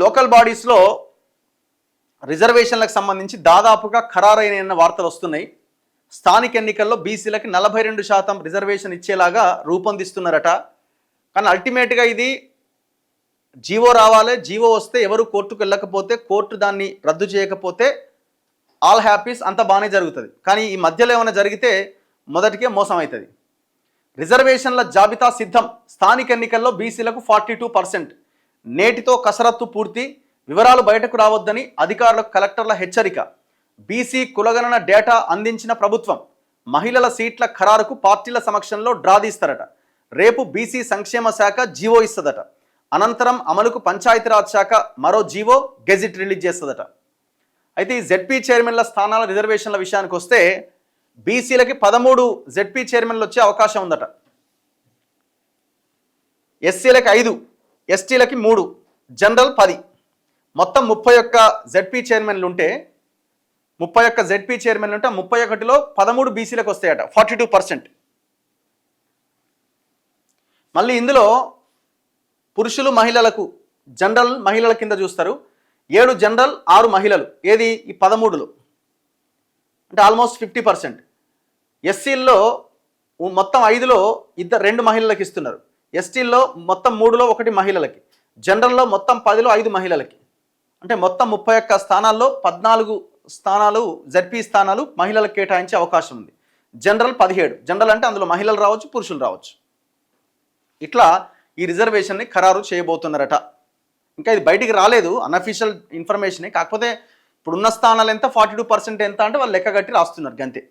Local బాడీస్లో రిజర్వేషన్లకు సంబంధించి దాదాపుగా ఖరారైన వార్తలు వస్తున్నాయి. స్థానిక ఎన్నికల్లో బీసీలకి 42% రిజర్వేషన్ ఇచ్చేలాగా రూపొందిస్తున్నారట. కానీ అల్టిమేట్గా ఇది జీవో రావాలి. జీవో వస్తే ఎవరు కోర్టుకు వెళ్ళకపోతే, కోర్టు దాన్ని రద్దు చేయకపోతే ఆల్ హ్యాపీస్, అంత బాగానే జరుగుతుంది. కానీ ఈ మధ్యలో ఏమైనా జరిగితే మొదటికే మోసం అవుతుంది. రిజర్వేషన్ల జాబితా సిద్ధం. స్థానిక ఎన్నికల్లో బీసీలకు 42%. నేటితో కసరత్తు పూర్తి. వివరాలు బయటకు రావద్దని అధికారులకు కలెక్టర్ల హెచ్చరిక. బీసీ కులగణన డేటా అందించిన ప్రభుత్వం. మహిళల సీట్ల ఖరారుకు పార్టీల సమక్షంలో డ్రా తీస్తారట. రేపు బీసీ సంక్షేమ శాఖ జీవో ఇస్తుందట. అనంతరం అమలుకు పంచాయతీరాజ్ శాఖ మరో జీవో గెజిట్ రిలీజ్ చేస్తుందట. అయితే ఈ జెడ్పీ చైర్మన్ల స్థానాల రిజర్వేషన్ల విషయానికి వస్తే బీసీలకి 13 జెడ్పీ చైర్మన్లు వచ్చే అవకాశం ఉందట. ఎస్సీలకి 5, ఎస్టీలకి 3, జనరల్ 10. మొత్తం 31 జెడ్పీ చైర్మన్లు ఉంటే 31లో 13 బీసీలకు వస్తాయట, 42%. మళ్ళీ ఇందులో పురుషులు మహిళలకు జనరల్ మహిళల కింద చూస్తారు. 7 జనరల్, 6 మహిళలు. ఏది ఈ 13లో అంటే ఆల్మోస్ట్ 50%. ఎస్సీల్లో మొత్తం 5లో 2 మహిళలకు ఇస్తున్నారు. ఎస్టీల్లో మొత్తం 3లో 1 మహిళలకి. జనరల్లో మొత్తం 10లో 5 మహిళలకి. అంటే మొత్తం 31 స్థానాల్లో 14 స్థానాలు జెడ్పీ స్థానాలు మహిళలకు కేటాయించే అవకాశం ఉంది. జనరల్ 17. జనరల్ అంటే అందులో మహిళలు రావచ్చు, పురుషులు రావచ్చు. ఇట్లా ఈ రిజర్వేషన్ని ఖరారు చేయబోతున్నారట. ఇంకా ఇది బయటికి రాలేదు, అన్అఫీషియల్ ఇన్ఫర్మేషనే. కాకపోతే ఇప్పుడున్న స్థానాలు ఎంత, 42% ఎంత అంటే వాళ్ళు లెక్క కట్టి రాస్తున్నారు గంతే.